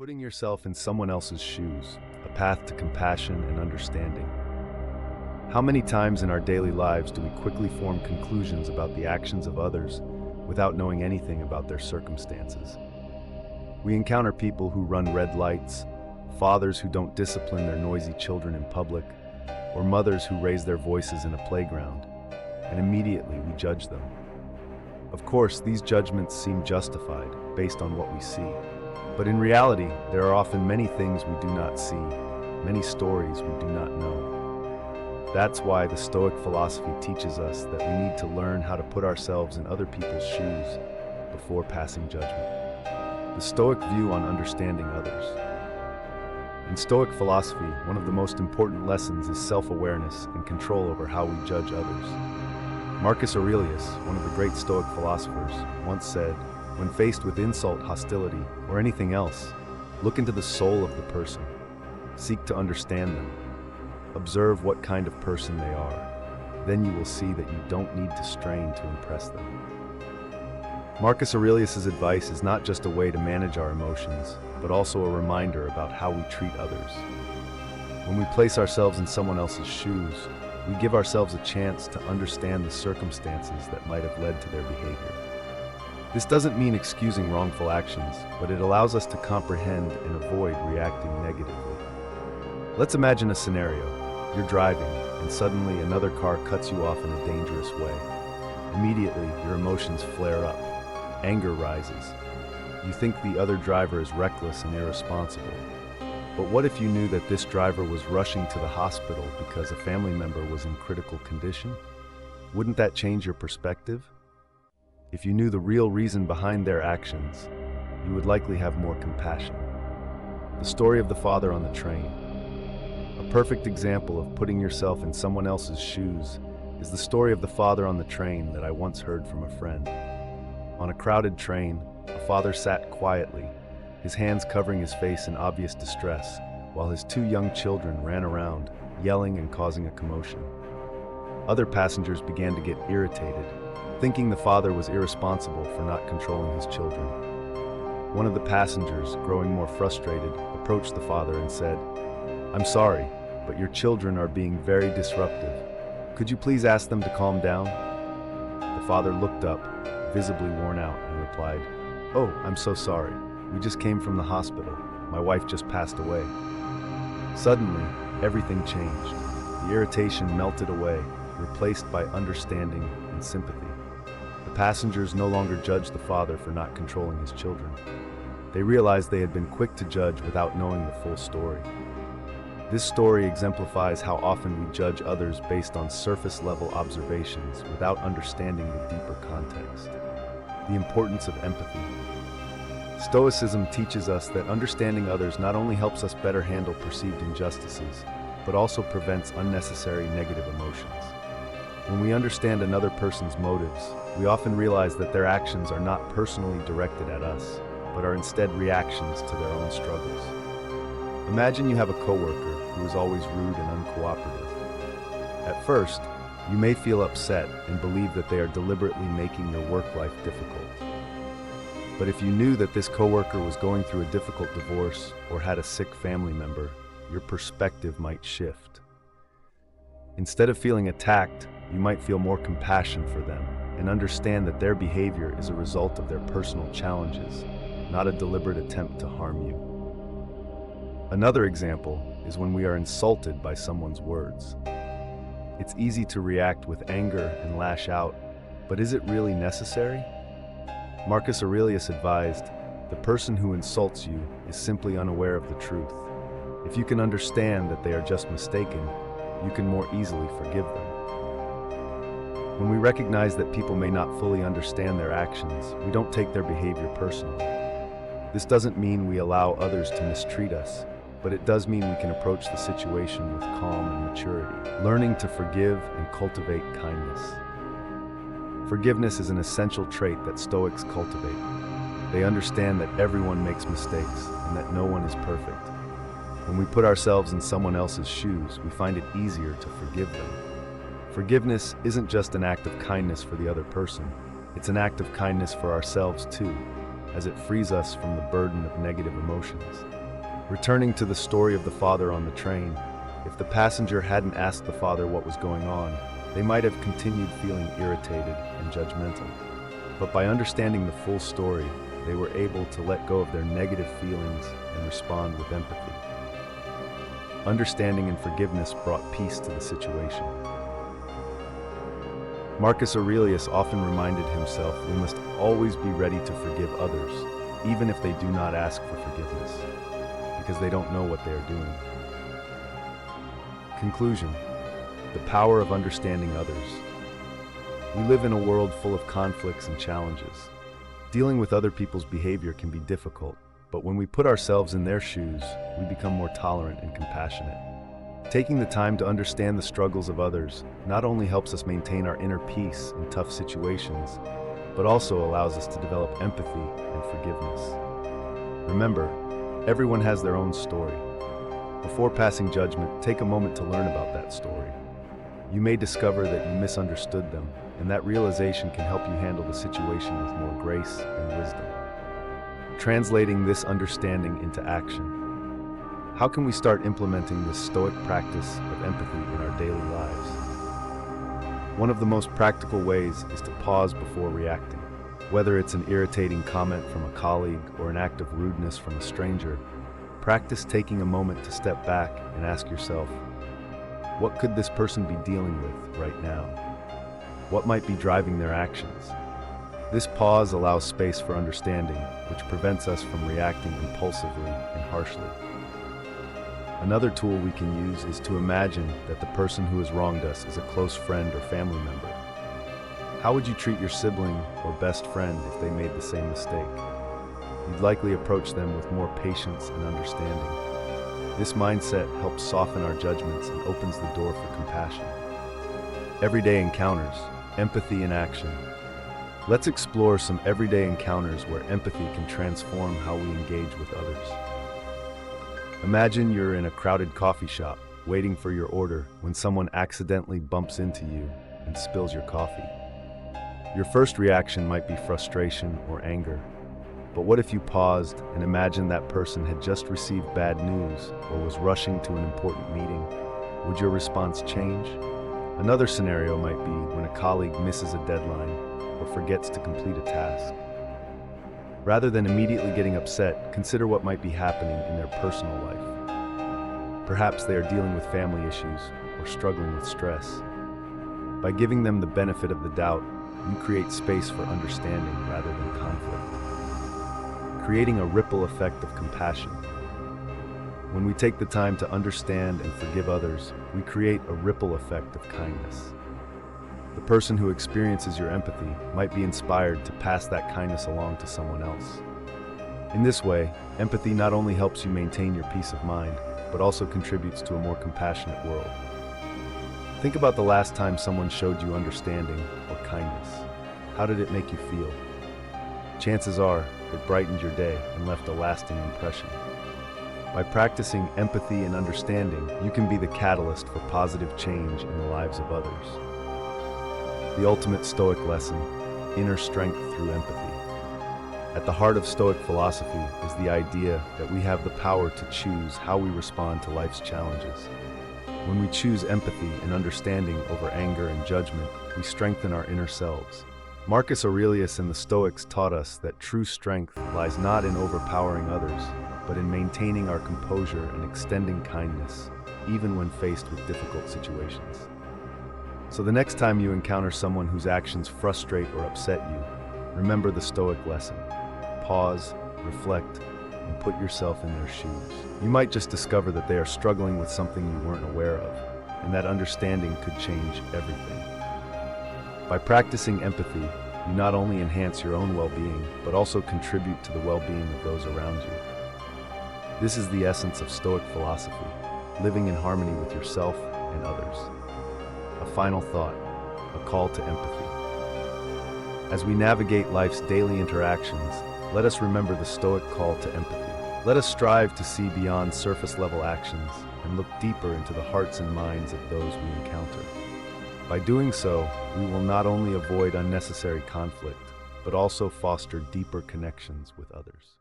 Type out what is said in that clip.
Putting yourself in someone else's shoes, a path to compassion and understanding. How many times in our daily lives do we quickly form conclusions about the actions of others without knowing anything about their circumstances? We encounter people who run red lights, fathers who don't discipline their noisy children in public, or mothers who raise their voices in a playground, and immediately we judge them. Of course, these judgments seem justified based on what we see. But in reality, there are often many things we do not see, many stories we do not know. That's why the Stoic philosophy teaches us that we need to learn how to put ourselves in other people's shoes before passing judgment. The Stoic view on understanding others. In Stoic philosophy, one of the most important lessons is self-awareness and control over how we judge others. Marcus Aurelius, one of the great Stoic philosophers, once said, "When faced with insult, hostility, or anything else, look into the soul of the person. Seek to understand them. Observe what kind of person they are. Then you will see that you don't need to strain to impress them." Marcus Aurelius's advice is not just a way to manage our emotions, but also a reminder about how we treat others. When we place ourselves in someone else's shoes, we give ourselves a chance to understand the circumstances that might have led to their behavior. This doesn't mean excusing wrongful actions, but it allows us to comprehend and avoid reacting negatively. Let's imagine a scenario. You're driving, and suddenly another car cuts you off in a dangerous way. Immediately, your emotions flare up. Anger rises. You think the other driver is reckless and irresponsible. But what if you knew that this driver was rushing to the hospital because a family member was in critical condition? Wouldn't that change your perspective? If you knew the real reason behind their actions, you would likely have more compassion. The story of the father on the train. A perfect example of putting yourself in someone else's shoes is the story of the father on the train that I once heard from a friend. On a crowded train, a father sat quietly, his hands covering his face in obvious distress, while his two young children ran around, yelling and causing a commotion. Other passengers began to get irritated, thinking the father was irresponsible for not controlling his children. One of the passengers, growing more frustrated, approached the father and said, "I'm sorry, but your children are being very disruptive. Could you please ask them to calm down?" The father looked up, visibly worn out, and replied, "Oh, I'm so sorry. We just came from the hospital. My wife just passed away." Suddenly, everything changed. The irritation melted away, replaced by understanding and sympathy. The passengers no longer judged the father for not controlling his children. They realized they had been quick to judge without knowing the full story. This story exemplifies how often we judge others based on surface-level observations without understanding the deeper context. The importance of empathy. Stoicism teaches us that understanding others not only helps us better handle perceived injustices, but also prevents unnecessary negative emotions. When we understand another person's motives, we often realize that their actions are not personally directed at us, but are instead reactions to their own struggles. Imagine you have a coworker who is always rude and uncooperative. At first, you may feel upset and believe that they are deliberately making your work life difficult. But if you knew that this coworker was going through a difficult divorce or had a sick family member, your perspective might shift. Instead of feeling attacked, you might feel more compassion for them and understand that their behavior is a result of their personal challenges, not a deliberate attempt to harm you. Another example is when we are insulted by someone's words. It's easy to react with anger and lash out, but is it really necessary? Marcus Aurelius advised, "The person who insults you is simply unaware of the truth. If you can understand that they are just mistaken, you can more easily forgive them." When we recognize that people may not fully understand their actions, we don't take their behavior personally. This doesn't mean we allow others to mistreat us, but it does mean we can approach the situation with calm and maturity, learning to forgive and cultivate kindness. Forgiveness is an essential trait that Stoics cultivate. They understand that everyone makes mistakes and that no one is perfect. When we put ourselves in someone else's shoes, we find it easier to forgive them. Forgiveness isn't just an act of kindness for the other person, it's an act of kindness for ourselves too. as it frees us from the burden of negative emotions. Returning to the story of the father on the train, if the passenger hadn't asked the father what was going on, they might have continued feeling irritated and judgmental. But by understanding the full story, they were able to let go of their negative feelings and respond with empathy. Understanding and forgiveness brought peace to the situation. Marcus Aurelius often reminded himself we must always be ready to forgive others, even if they do not ask for forgiveness, because they don't know what they are doing. Conclusion: the power of understanding others. We live in a world full of conflicts and challenges. Dealing with other people's behavior can be difficult, but when we put ourselves in their shoes, we become more tolerant and compassionate. Taking the time to understand the struggles of others not only helps us maintain our inner peace in tough situations, but also allows us to develop empathy and forgiveness. Remember, everyone has their own story. Before passing judgment, take a moment to learn about that story. You may discover that you misunderstood them, and that realization can help you handle the situation with more grace and wisdom. Translating this understanding into action. How can we start implementing this Stoic practice of empathy in our daily lives? One of the most practical ways is to pause before reacting. Whether it's an irritating comment from a colleague or an act of rudeness from a stranger, practice taking a moment to step back and ask yourself, what could this person be dealing with right now? What might be driving their actions? This pause allows space for understanding, which prevents us from reacting impulsively and harshly. Another tool we can use is to imagine that the person who has wronged us is a close friend or family member. How would you treat your sibling or best friend if they made the same mistake? You'd likely approach them with more patience and understanding. This mindset helps soften our judgments and opens the door for compassion. Everyday encounters, empathy in action. Let's explore some everyday encounters where empathy can transform how we engage with others. Imagine you're in a crowded coffee shop, waiting for your order when someone accidentally bumps into you and spills your coffee. Your first reaction might be frustration or anger. But what if you paused and imagined that person had just received bad news or was rushing to an important meeting? Would your response change? Another scenario might be when a colleague misses a deadline or forgets to complete a task. Rather than immediately getting upset, consider what might be happening in their personal life. Perhaps they are dealing with family issues or struggling with stress. By giving them the benefit of the doubt, you create space for understanding rather than conflict, creating a ripple effect of compassion. When we take the time to understand and forgive others, we create a ripple effect of kindness. The person who experiences your empathy might be inspired to pass that kindness along to someone else. In this way, empathy not only helps you maintain your peace of mind, but also contributes to a more compassionate world. Think about the last time someone showed you understanding or kindness. How did it make you feel? Chances are, it brightened your day and left a lasting impression. By practicing empathy and understanding, you can be the catalyst for positive change in the lives of others. The ultimate Stoic lesson: inner strength through empathy. At the heart of Stoic philosophy is the idea that we have the power to choose how we respond to life's challenges. When we choose empathy and understanding over anger and judgment, we strengthen our inner selves. Marcus Aurelius and the Stoics taught us that true strength lies not in overpowering others, but in maintaining our composure and extending kindness, even when faced with difficult situations. So the next time you encounter someone whose actions frustrate or upset you, remember the Stoic lesson. Pause, reflect, and put yourself in their shoes. You might just discover that they are struggling with something you weren't aware of, and that understanding could change everything. By practicing empathy, you not only enhance your own well-being, but also contribute to the well-being of those around you. This is the essence of Stoic philosophy, living in harmony with yourself and others. A final thought, a call to empathy. As we navigate life's daily interactions, let us remember the Stoic call to empathy. Let us strive to see beyond surface-level actions and look deeper into the hearts and minds of those we encounter. By doing so, we will not only avoid unnecessary conflict, but also foster deeper connections with others.